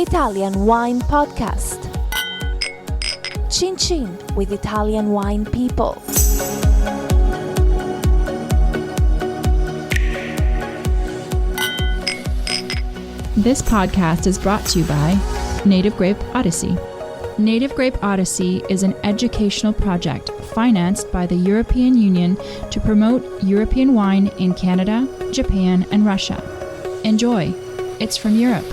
Italian Wine Podcast. Chin Chin with Italian wine people. This podcast is brought to you by Native Grape Odyssey. Native Grape Odyssey is an educational project financed by the European Union to promote European wine in Canada, Japan, and Russia. Enjoy. It's from Europe.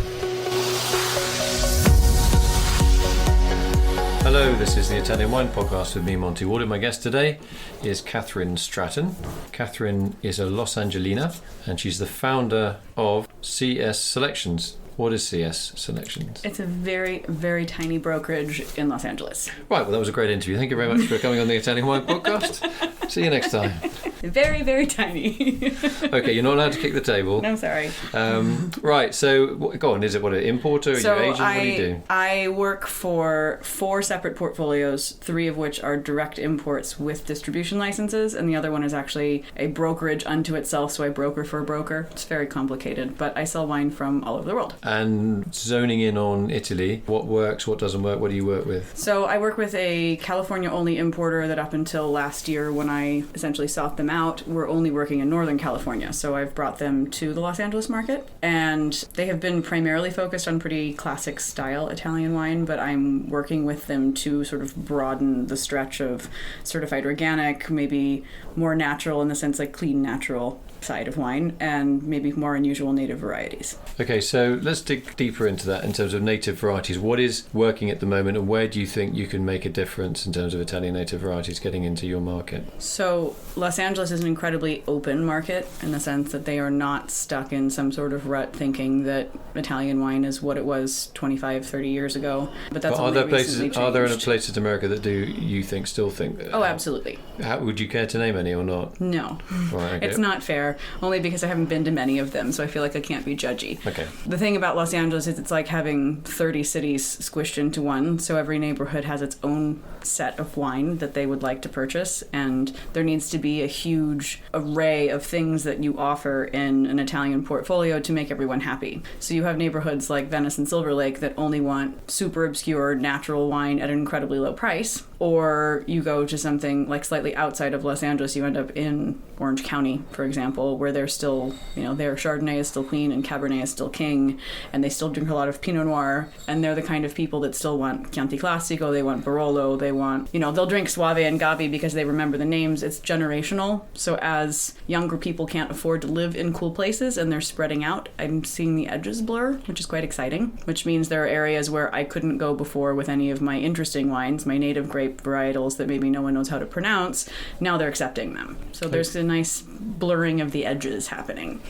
Hello, this is the Italian Wine Podcast with me, Monty Waldin. My guest today is Catherine Stratton. Catherine is a Los Angelina and she's the founder of CS Selections. What is CS Selections? It's a very, very tiny brokerage in Los Angeles. Right, well that was a great interview. Thank you very much for coming on the Italian Wine Podcast. See you next time. Very, very tiny. Okay, you're not allowed to kick the table. No, sorry. Right, so go on. Is it what, an importer? Are you agent? What do you do? I work for 4 separate portfolios, 3 of which are direct imports with distribution licenses, and the other one is actually a brokerage unto itself, so I broker for a broker. It's very complicated, but I sell wine from all over the world. And zoning in on Italy, what works, what doesn't work, what do you work with? So I work with a California-only importer that up until last year, when I essentially sought them out, were only working in Northern California. So I've brought them to the Los Angeles market, and they have been primarily focused on pretty classic style Italian wine, but I'm working with them to sort of broaden the stretch of certified organic, maybe more natural in the sense like clean natural side of wine, and maybe more unusual native varieties. Okay, so let's dig deeper into that in terms of native varieties. What is working at the moment, and where do you think you can make a difference in terms of Italian native varieties getting into your market? So Los Angeles is an incredibly open market in the sense that they are not stuck in some sort of rut thinking that Italian wine is what it was 25, 30 years ago. But that's are there places in America that do you think still think that? Oh, absolutely. Would you care to name any or not? No. Right, okay. It's not fair, only because I haven't been to many of them, so I feel like I can't be judgy. Okay. The thing about Los Angeles is it's like having 30 cities squished into one, so every neighborhood has its own set of wine that they would like to purchase, and there needs to be a huge array of things that you offer in an Italian portfolio to make everyone happy. So you have neighborhoods like Venice and Silver Lake that only want super obscure natural wine at an incredibly low price, or you go to something like slightly outside of Los Angeles, you end up in Orange County, for example, where they're still, their Chardonnay is still queen and Cabernet is still king, and they still drink a lot of Pinot Noir, and they're the kind of people that still want Chianti Classico, they want Barolo, they want, they'll drink Soave and Gavi because they remember the names. It's generational. So as younger people can't afford to live in cool places and they're spreading out, I'm seeing the edges blur, which is quite exciting, which means there are areas where I couldn't go before with any of my interesting wines, my native grape varietals that maybe no one knows how to pronounce. Now they're accepting them. So there's a nice blurring of the edges happening.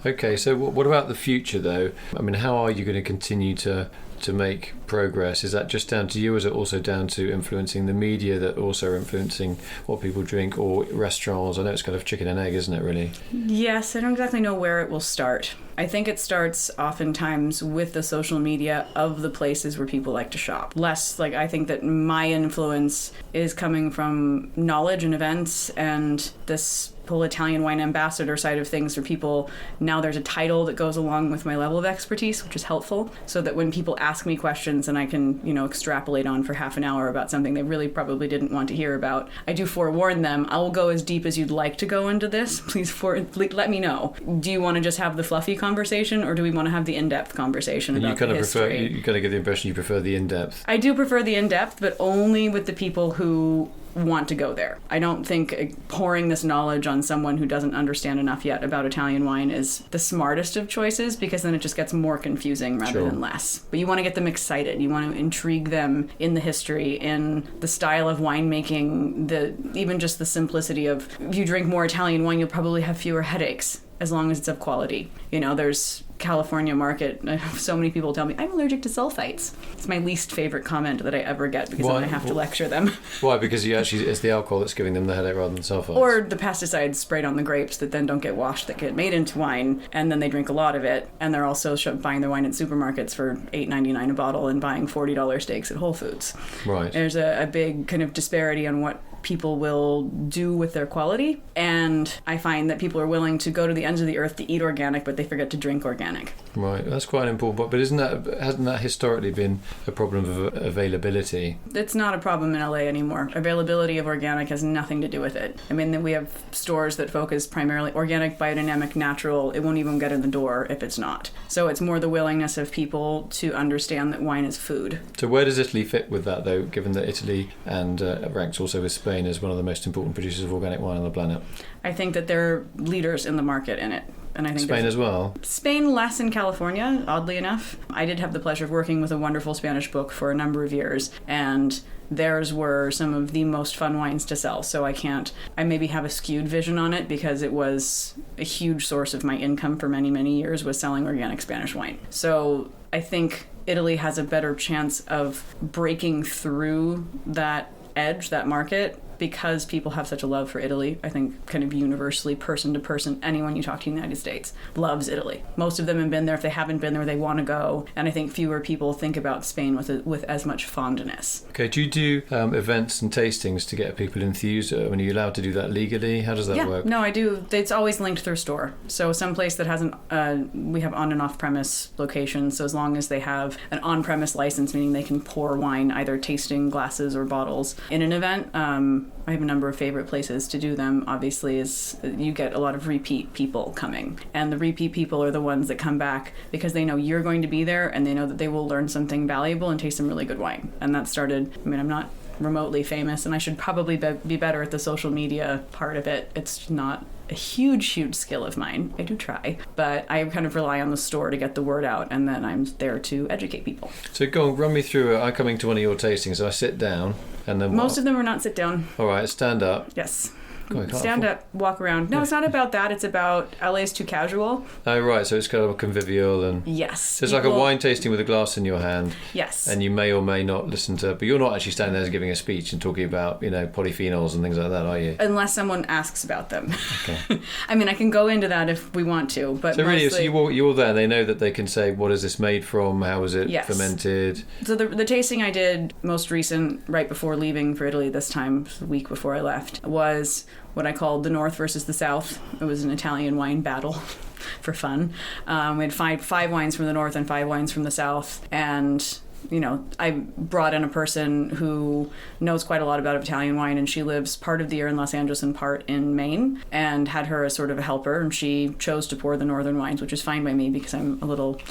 Okay, so what about the future though? I mean, how are you going to continue to make progress? Is that just down to you, or is it also down to influencing the media that also are influencing what people drink, or restaurants? I know it's kind of chicken and egg, isn't it, really? Yes, I don't exactly know where it will start. I think it starts oftentimes with the social media of the places where people like to shop. I think that my influence is coming from knowledge and events and this whole Italian wine ambassador side of things for people. Now there's a title that goes along with my level of expertise, which is helpful, so that when people ask me questions and I can, extrapolate on for half an hour about something they really probably didn't want to hear about, I do forewarn them, I will go as deep as you'd like to go into this. Please let me know. Do you want to just have the fluffy conversation, or do we want to have the in-depth conversation about the history? You kind of get the impression you prefer the in-depth. I do prefer the in-depth, but only with the people who want to go there. I don't think pouring this knowledge on someone who doesn't understand enough yet about Italian wine is the smartest of choices, because then it just gets more confusing rather than less. But you want to get them excited. You want to intrigue them in the history, in the style of winemaking, even just the simplicity of, if you drink more Italian wine, you'll probably have fewer headaches, as long as it's of quality. There's California market, so many people tell me I'm allergic to sulfites. It's my least favorite comment that I ever get, because then I have to lecture them. Why? Because it's the alcohol that's giving them the headache rather than sulfites. Or the pesticides sprayed on the grapes that then don't get washed, that get made into wine, and then they drink a lot of it, and they're also buying their wine at supermarkets for $8.99 a bottle and buying $40 steaks at Whole Foods. Right. There's a big kind of disparity on what people will do with their quality, and I find that people are willing to go to the end ends of the earth to eat organic, but they forget to drink organic. Right, that's quite an important point. But hasn't that historically been a problem of availability? It's not a problem in LA anymore. Availability of organic has nothing to do with it. I mean, we have stores that focus primarily organic, biodynamic, natural. It won't even get in the door if it's not. So it's more the willingness of people to understand that wine is food. So where does Italy fit with that, though, given that Italy and ranks also with Spain as one of the most important producers of organic wine on the planet? I think that they're leaders in the market in it. And I think Spain as well? Spain less in California, oddly enough. I did have the pleasure of working with a wonderful Spanish book for a number of years, and theirs were some of the most fun wines to sell. So I maybe have a skewed vision on it because it was a huge source of my income for many, many years was selling organic Spanish wine. So I think Italy has a better chance of breaking through that edge, that market, because people have such a love for Italy. I think kind of universally, person to person, anyone you talk to in the United States loves Italy. Most of them have been there. If they haven't been there, they want to go. And I think fewer people think about Spain with as much fondness. Okay, do you do events and tastings to get people enthused? I mean, are you allowed to do that legally? How does that work? No, I do. It's always linked through store. So someplace that hasn't, we have on and off premise locations. So as long as they have an on premise license, meaning they can pour wine, either tasting glasses or bottles in an event, I have a number of favorite places to do them. Obviously, is you get a lot of repeat people coming, and the repeat people are the ones that come back because they know you're going to be there, and they know that they will learn something valuable and taste some really good wine. And that started. I mean, I'm not remotely famous, and I should probably be better at the social media part of it. It's not a huge skill of mine. I do try, but I kind of rely on the store to get the word out, and then I'm there to educate people. So go on, run me through it. I'm coming to one of your tastings. I sit down, and then most of them are not sit down. All right, stand up. Yes. God, stand up, walk around. No, it's not about that. It's about LA's too casual. Oh, right. So it's kind of convivial and... Yes. So it's like a wine tasting with a glass in your hand. Yes. And you may or may not listen to... But you're not actually standing there giving a speech and talking about, polyphenols and things like that, are you? Unless someone asks about them. Okay. I mean, I can go into that if we want to, but so really, mostly... so you're there and they know that they can say, what is this made from? How was it fermented? So the tasting I did most recent, right before leaving for Italy this time, a week before I left, was what I called the North versus the South. It was an Italian wine battle for fun. We had five wines from the North and 5 wines from the South, and I brought in a person who knows quite a lot about Italian wine, and she lives part of the year in Los Angeles and part in Maine, and had her as sort of a helper, and she chose to pour the northern wines, which is fine by me because I'm a little,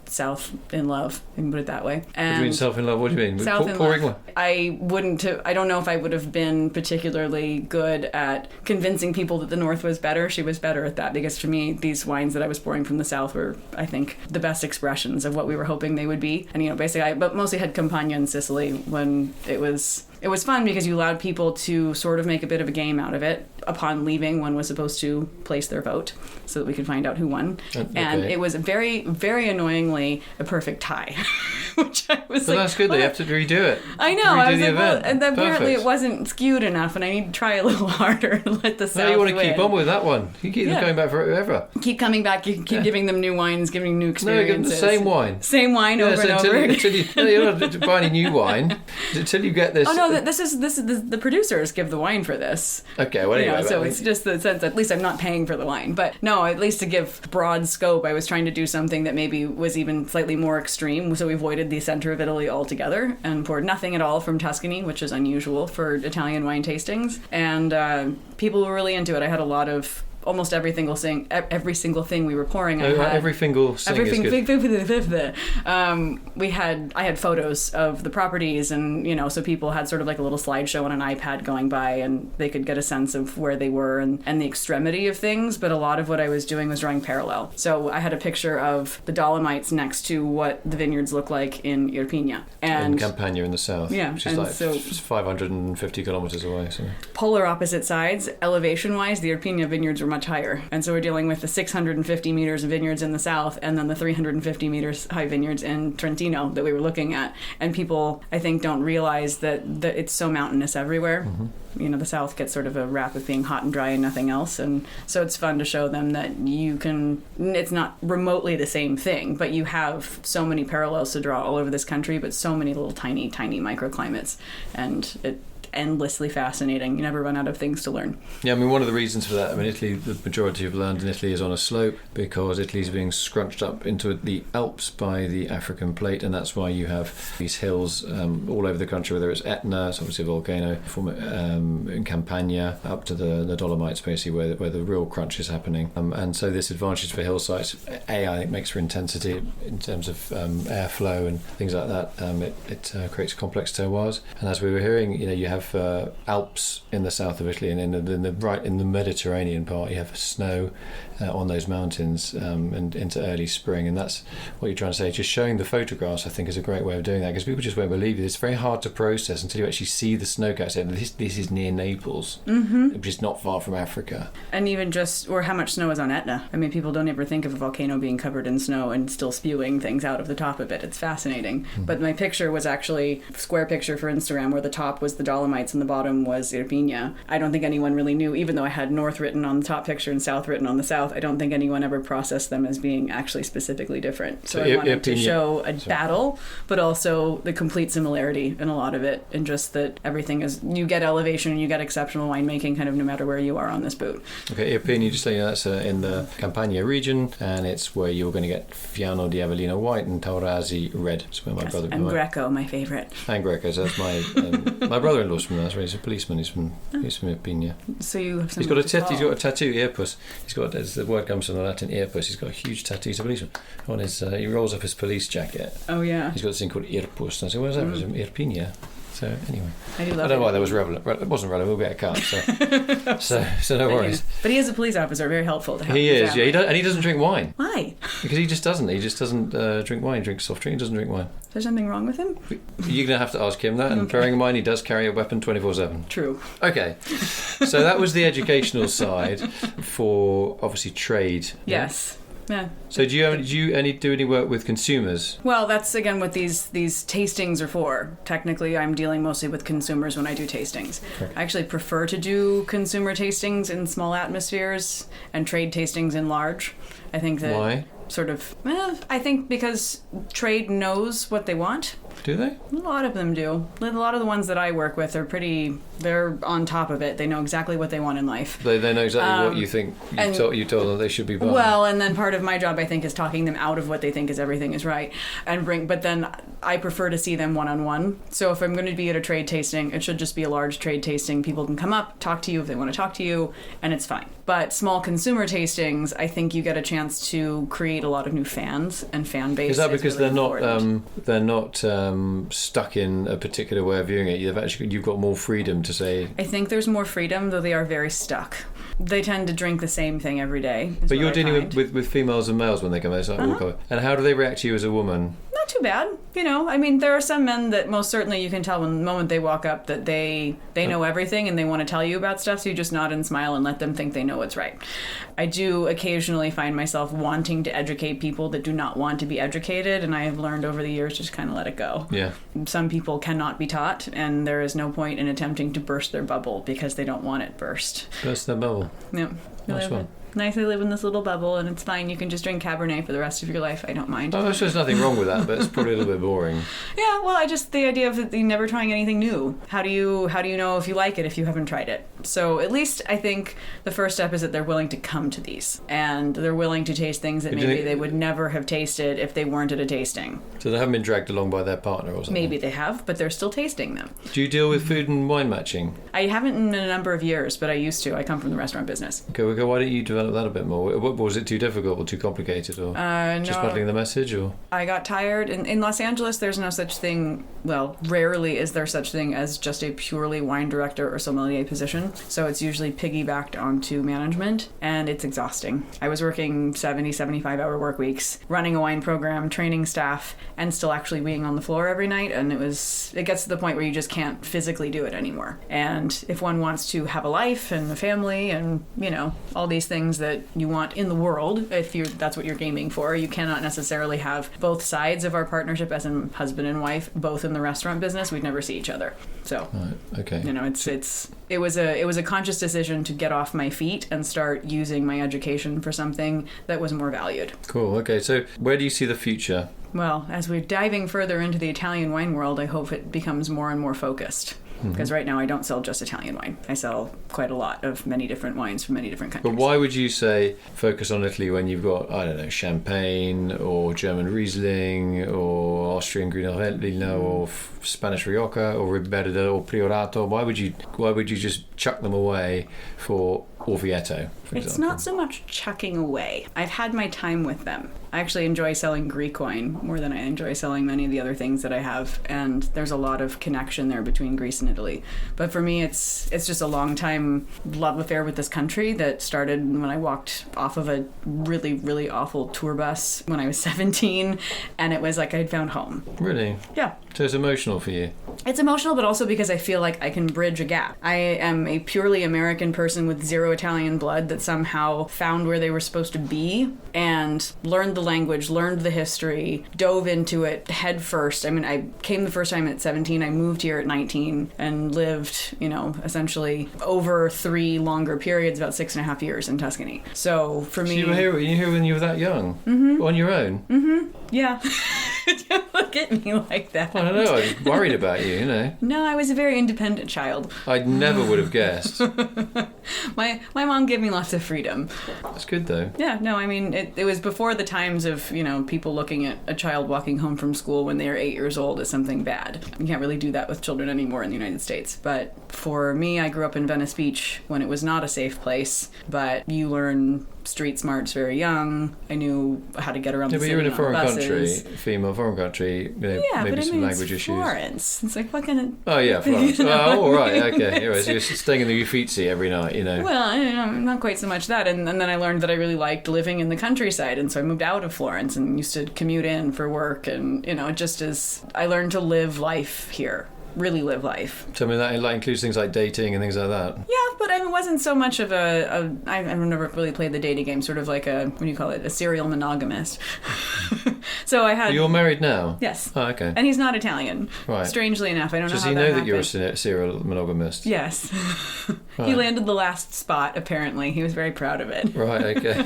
South in love, I can put it that way. And what do you mean South in love? What do you mean? South in pouring love. I don't know if I would have been particularly good at convincing people that the North was better. She was better at that because for me, these wines that I was pouring from the South were, I think, the best expressions of what we were hoping they would be. And, basically, but mostly had Campagna in Sicily when it was fun because you allowed people to sort of make a bit of a game out of it. Upon leaving, one was supposed to place their vote so that we could find out who won. Okay. And it was very, very annoyingly a perfect tie. Which I was so that's good. They have to redo it. I know. I was like, and apparently it wasn't skewed enough, and I need to try a little harder and let the South No, you want to win. keep on with that one. You keep going back forever. Keep coming back. You keep giving them new wines, giving new experiences. No, the same wine. Same wine over and over. Until you don't buy any new wine until you get this. Oh no, this is the producers give the wine for this. Okay, well anyway. So it's just the sense at least I'm not paying for the wine, but no, at least to give broad scope, I was trying to do something that maybe was even slightly more extreme. So we avoided the center of Italy altogether and poured nothing at all from Tuscany, which is unusual for Italian wine tastings. And people were really into it. I had a lot of almost every single thing we were pouring. Every single thing is good. I had photos of the properties, and so people had sort of like a little slideshow on an iPad going by, and they could get a sense of where they were and the extremity of things. But a lot of what I was doing was drawing parallel. So I had a picture of the Dolomites next to what the vineyards look like in Irpinia and Campagna in the south. Yeah, which is like 550 kilometers away. So polar opposite sides, elevation-wise, the Irpinia vineyards were much higher. And so we're dealing with the 650 meters of vineyards in the south and then the 350 meters high vineyards in Trentino that we were looking at. And people, I think, don't realize that it's so mountainous everywhere. Mm-hmm. The south gets sort of a rap of being hot and dry and nothing else. And so it's fun to show them that it's not remotely the same thing, but you have so many parallels to draw all over this country, but so many little tiny, tiny microclimates. And endlessly fascinating. You never run out of things to learn. Yeah, I mean, one of the reasons for that, I mean, Italy, the majority of land in Italy is on a slope because Italy's being scrunched up into the Alps by the African plate, and that's why you have these hills all over the country, whether it's Etna, it's obviously a volcano, in Campania, up to the Dolomites, basically, where the real crunch is happening. And so this advantage for hill sites, I think, makes for intensity in terms of airflow and things like that. It creates complex terroirs. And as we were hearing, you have Alps in the south of Italy, and right in the Mediterranean part, you have snow on those mountains and into early spring. And that's what you're trying to say. Just showing the photographs, I think, is a great way of doing that, because people just won't believe it. It's very hard to process until you actually see the snowcaps. This is near Naples, which is not far from Africa. And even or how much snow is on Etna. I mean, people don't ever think of a volcano being covered in snow and still spewing things out of the top of it. It's fascinating. But my picture was actually a square picture for Instagram, where the top was the Dolomites and the bottom was Irpinia. I don't think anyone really knew, even though I had north written on the top picture and south written on the south, I don't think anyone ever processed them as being actually specifically different. So I wanted to show a battle, but also the complete similarity in a lot of it, and just that everything is, you get elevation and you get exceptional winemaking kind of no matter where you are on this boot. Okay, Irpinia, just so you know, that's in the Campania region, and it's where you're going to get Fiano di Avellino white and Taurasi red. That's where my brother. And Greco, my favourite. And Greco, so that's my brother-in-law's from there. That's right, he's a policeman. He's from Irpinia. So you have some. He's got a tattoo, earpuss. As the word comes from the Latin earpuss, he's got a huge tattoo. He's a policeman. On his, he rolls up his police jacket. Oh yeah. He's got this thing called earpuss. And I said, where's that? It was from Irpinia. So anyway, I don't know why that was relevant. It wasn't relevant. We'll get a cut. So no worries. But he is a police officer. Very helpful to have. He is. Yeah. And he doesn't drink wine. Why? Because he just doesn't. He just doesn't drink wine. He drinks soft drink. He doesn't drink wine. Is there something wrong with him? You're going to have to ask him that. And bearing in mind, he does carry a weapon 24/7. True. Okay. So that was the educational side for obviously trade. Yes. Yeah. So do you do any work with consumers? Well, that's again what these tastings are for. Technically, I'm dealing mostly with consumers when I do tastings. Okay. I actually prefer to do consumer tastings in small atmospheres and trade tastings in large. I think that. Why? I think because trade knows what they want. Do they? A lot of them do. A lot of the ones that I work with are they're on top of it. They know exactly what they want in life. They know exactly what you think you told them they should be buying. Well, and then part of my job, I think, is talking them out of what they think is everything is right. But then I prefer to see them one-on-one. So if I'm going to be at a trade tasting, it should just be a large trade tasting. People can come up, talk to you if they want to talk to you, and it's fine. But small consumer tastings, I think you get a chance to create a lot of new fans and fan base. Is that because really they're not stuck in a particular way of viewing it? You've got more freedom to say. I think there's more freedom, though they are very stuck. They tend to drink the same thing every day. But you're dealing with females and males when they come out. And how do they react to you as a woman? Not too bad. I mean, there are some men that most certainly you can tell when the moment they walk up that they know everything and they want to tell you about stuff, so you just nod and smile and let them think they know what's right. I do occasionally find myself wanting to educate people that do not want to be educated, and I have learned over the years just kind of let it go. Yeah. Some people cannot be taught, and there is no point in attempting to burst their bubble because they don't want it burst. Burst their bubble. Yeah. Nice one. Nice, I live in this little bubble and it's fine. You can just drink Cabernet for the rest of your life. I don't mind. Oh, there's nothing wrong with that, but it's probably a little bit boring. Yeah, well, the idea of you never trying anything new. How do you know if you like it if you haven't tried it? So at least I think the first step is that they're willing to come to these and they're willing to taste things that maybe they would never have tasted if they weren't at a tasting. So they haven't been dragged along by their partner or something? Maybe they have, but they're still tasting them. Do you deal with food and wine matching? I haven't in a number of years, but I used to. I come from the restaurant business. Okay, well, why don't you develop that a bit more? Was it too difficult or too complicated, or just muddling the message? Or I got tired. In Los Angeles, there's no such thing. Well, rarely is there such thing as just a purely wine director or sommelier position. So it's usually piggybacked onto management, and it's exhausting. I was working 70, 75-hour work weeks, running a wine program, training staff, and still actually being on the floor every night. And it gets to the point where you just can't physically do it anymore. And if one wants to have a life and a family and all these things that you want in the world, if that's what you're gaming for, you cannot necessarily have both sides of our partnership as in husband and wife both in the restaurant business. We'd never see each other. So right, okay. It was a conscious decision to get off my feet and start using my education for something that was more valued. Cool. Okay, so where do you see the future? Well, as we're diving further into the Italian wine world, I hope it becomes more and more focused. Because right now I don't sell just Italian wine. I sell quite a lot of many different wines from many different countries. But why would you say focus on Italy when you've got, I don't know, Champagne or German Riesling or Austrian Grüner or Spanish Rioja or Ribera or Priorato? Why would you just chuck them away for Orvieto, for It's example? not so much chucking away. I've had my time with them. I actually enjoy selling Greek wine more than I enjoy selling many of the other things that I have, and there's a lot of connection there between Greece and Italy. But for me, it's just a long time love affair with this country that started when I walked off of a really, really awful tour bus when I was 17, and it was like I'd found home. Really? Yeah. So it's emotional for you? It's emotional, but also because I feel like I can bridge a gap. I am a purely American person with zero Italian blood that somehow found where they were supposed to be and learned the language, learned the history, dove into it head first. I mean, I came the first time at 17. I moved here at 19 and lived, essentially over 3 longer periods, about 6.5 years in Tuscany. So for me... So you were here when you were that young? Mm-hmm. On your own? Mm-hmm. Yeah. Don't look at me like that. I don't know. I was worried about you, No, I was a very independent child. I never would have guessed. My mom gave me lots of freedom. That's good, though. Yeah, no, I mean, it was before the times of, people looking at a child walking home from school when they are 8 years old as something bad. You can't really do that with children anymore in the United States. But for me, I grew up in Venice Beach when it was not a safe place, but you learn street smarts very young. I knew how to get around the city on buses. But you're in a foreign country, female foreign country, yeah, maybe but some language it's issues. Florence. It's like, what kind of... Oh, yeah, Florence. Oh, all right, okay. Anyway, so you're staying in the Uffizi every night, Well, not quite so much that. And then I learned that I really liked living in the countryside, and so I moved out of Florence and used to commute in for work, and, it just is... I learned to live life here. Really live life. So I mean that includes things like dating and things like that. Yeah, but it wasn't so much of I've never really played the dating game, sort of like what do you call it, a serial monogamist. So I had... But you're married now? Yes. Oh, okay. And he's not Italian. Right. Strangely enough, I don't know how that Does he know that happened. you're a serial monogamist? Yes. Right. He landed the last spot, apparently. He was very proud of it. Right, okay.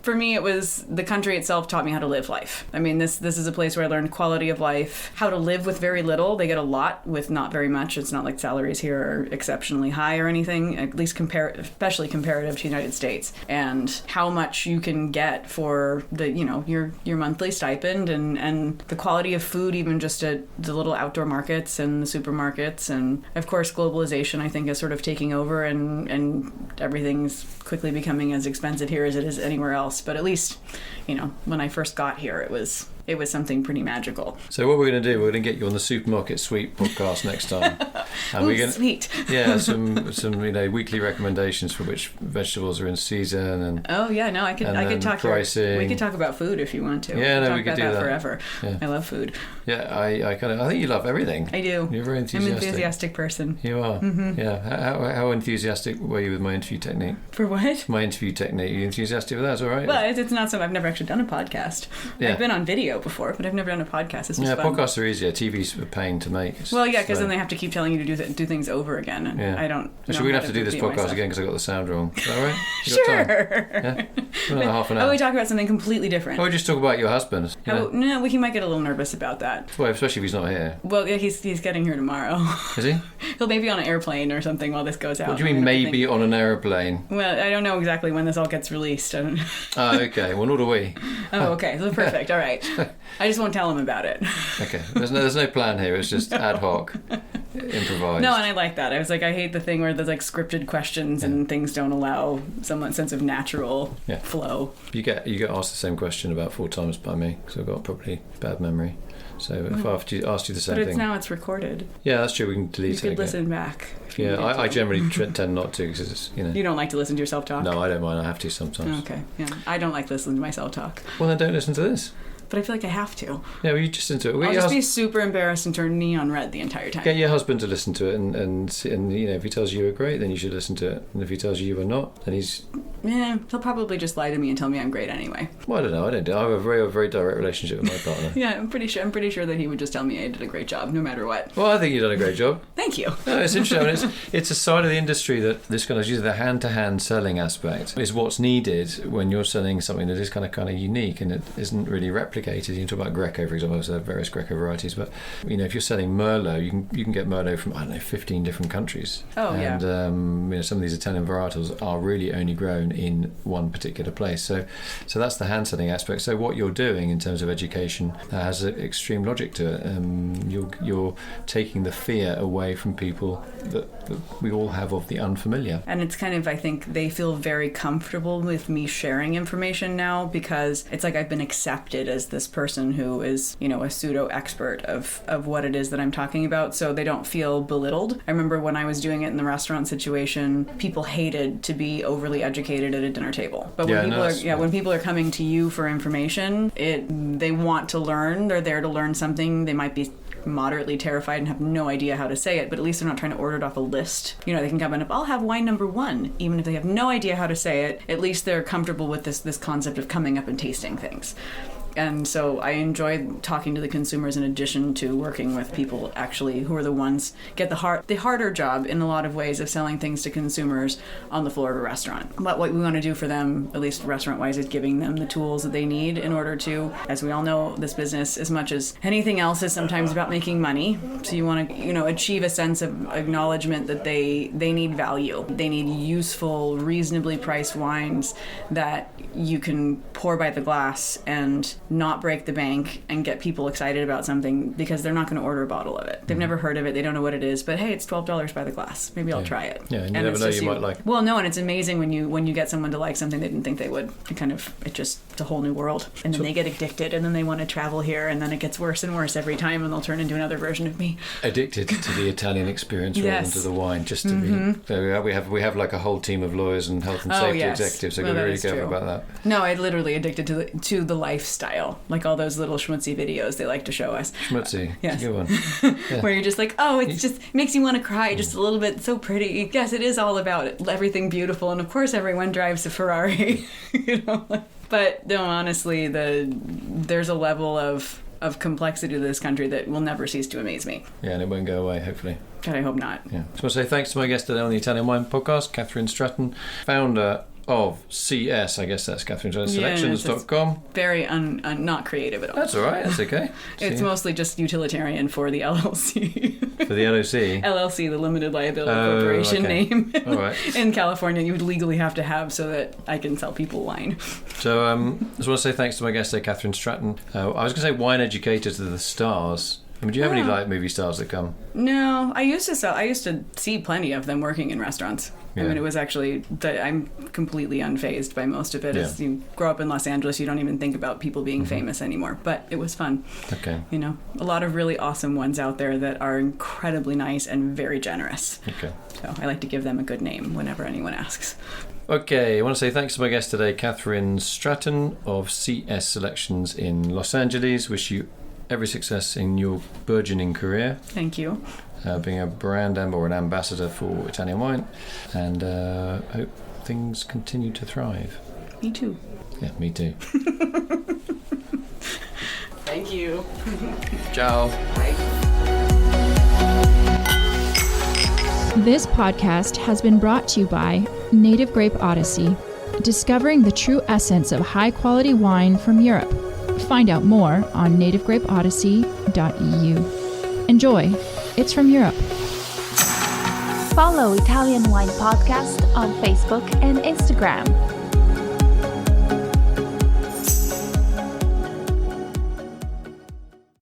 For me, it was the country itself taught me how to live life. I mean, this is a place where I learned quality of life, how to live with very little. They get a lot with not very much. It's not like salaries here are exceptionally high or anything, at least especially comparative to the United States. And how much you can get for the, your monthly stipend and the quality of food, even just at the little outdoor markets and the supermarkets. And of course, globalization, I think, is sort of taking over and everything's quickly becoming as expensive here as it is anywhere else. But at least, when I first got here, it was something pretty magical. So what we're going to do, we're going to get you on the Supermarket Sweet podcast next time. And we're going sweet. Yeah, some weekly recommendations for which vegetables are in season and... Oh yeah, no, I could talk pricing. We could talk about food if you want to. Yeah, no, talk we could about do that forever. Yeah. I love food. Yeah, I think you love everything. I do. You're very enthusiastic. I'm an enthusiastic person. You are. Mm-hmm. Yeah. How enthusiastic were you with my interview technique? For what? My interview technique. Are you enthusiastic with that? It's all right. Well, it's not so. I've never actually done a podcast. Yeah. I've been on video before, but I've never done a podcast. It's just fun. Podcasts are easier. TV's a pain to make. Well, yeah, because then they have to keep telling you to do things over again. And I don't. Actually, we're gonna have to do this podcast again because I got the sound wrong. Is that all right? Sure. Yeah. Another half an hour. Oh, we talk about something completely different. Oh, we just talk about your husband. No, he might get a little nervous about that. Well, especially if he's not here. Well, yeah, he's getting here tomorrow. Is he? He'll maybe on an airplane or something while this goes out. What do you mean maybe on an airplane? Well, I don't know exactly when this all gets released. Oh, okay. Well, nor do we. Oh, okay. So perfect. All right. I just won't tell him about it. Okay. There's no plan here. It's just ad hoc, improvised. No, and I like that. I was like, I hate the thing where there's like scripted questions and things don't allow some sense of natural flow. You get asked the same question about 4 times by me because I've got probably bad memory. So if I asked you the same thing... But it's recorded. Yeah, that's true. We can delete it. You could listen back. Yeah, I generally tend not to because it's, You don't like to listen to yourself talk? No, I don't mind. I have to sometimes. Okay, yeah. I don't like listening to myself talk. Well, then don't listen to this. But I feel like I have to. Yeah, well, you just listen to it. I'll just be super embarrassed and turn neon red the entire time. Get your husband to listen to it, and if he tells you you're great, then you should listen to it. And if he tells you are not, then he's... Yeah, he'll probably just lie to me and tell me I'm great anyway. Well, I don't know. I don't. I have a very direct relationship with my partner. Yeah, I'm pretty sure that he would just tell me I did a great job, no matter what. Well, I think you've done a great job. Thank you. No, it's interesting. I mean, it's a side of the industry that this kind of uses the hand-to-hand selling aspect is what's needed when you're selling something that is kind of unique and it isn't really replicated complicated. You talk about Greco, for example, so there are various Greco varieties, but if you're selling Merlot, you can get Merlot from 15 different countries. Oh, and, yeah. Some of these Italian varietals are really only grown in one particular place. So that's the hand selling aspect. So what you're doing in terms of education has an extreme logic to it. You're taking the fear away from people that we all have of the unfamiliar. And it's kind of, I think they feel very comfortable with me sharing information now, because it's like I've been accepted as this person who is, a pseudo expert of what it is that I'm talking about, so they don't feel belittled. I remember when I was doing it in the restaurant situation, people hated to be overly educated at a dinner table. But when people are coming to you for information, they want to learn. They're there to learn something. They might be moderately terrified and have no idea how to say it, but at least they're not trying to order it off a list. They can come in, I'll have wine number 1, even if they have no idea how to say it. At least they're comfortable with this concept of coming up and tasting things. And so I enjoy talking to the consumers in addition to working with people actually who are the ones get the harder job in a lot of ways of selling things to consumers on the floor of a restaurant. But what we want to do for them, at least restaurant-wise, is giving them the tools that they need in order to, as we all know, this business, as much as anything else, is sometimes about making money. So you want to, achieve a sense of acknowledgement that they need value. They need useful, reasonably priced wines that you can pour by the glass and not break the bank and get people excited about something, because they're not going to order a bottle of it. They've never heard of it. They don't know what it is. But hey, it's $12 by the glass. Maybe I'll try it. Yeah, and you never know, you might like. Well, no, and it's amazing when you get someone to like something they didn't think they would. It's a whole new world. And then they get addicted, and then they want to travel here, and then it gets worse and worse every time, and they'll turn into another version of me. Addicted to the Italian experience rather than to the wine, just to be. So we have like a whole team of lawyers and health and safety executives. So we've got to be really careful about that. No, I literally addicted to the lifestyle, like all those little schmutzy videos they like to show us. Schmutzy, yes. Good one. Yeah. Where you're just like, it just makes you want to cry just a little bit. So pretty. Yes, it is all about it, everything beautiful, and of course everyone drives a Ferrari. But no, honestly, there's a level of complexity to this country that will never cease to amaze me. Yeah, and it won't go away, hopefully. God, I hope not. Yeah. So I want to say thanks to my guest today on the Italian Wine Podcast, Catherine Stratton, founder of CS, I guess that's Catherine Stratton, selections.com. Very not creative at all. That's all right, that's okay. It's mostly just utilitarian for the LLC. For the LOC? LLC, the Limited Liability Corporation name. All right. In California, you would legally have to have so that I can sell people wine. So I just want to say thanks to my guest today, Catherine Stratton. I was going to say wine educators are the stars. Do you have any movie stars that come? No, I used to see plenty of them working in restaurants. Yeah. I mean, it was actually I'm completely unfazed by most of it. Yeah. As you grow up in Los Angeles, you don't even think about people being famous anymore. But it was fun. Okay. A lot of really awesome ones out there that are incredibly nice and very generous. Okay. So I like to give them a good name whenever anyone asks. Okay, I want to say thanks to my guest today, Catherine Stratton of CS Selections in Los Angeles. Wish you every success in your burgeoning career. Thank you. Being a brand or an ambassador for Italian wine, and hope things continue to thrive. Me too. Yeah, me too. Thank you. Ciao. Bye. This podcast has been brought to you by Native Grape Odyssey, discovering the true essence of high-quality wine from Europe. Find out more on nativegrapeodyssey.eu. Enjoy. It's from Europe. Follow Italian Wine Podcast on Facebook and Instagram.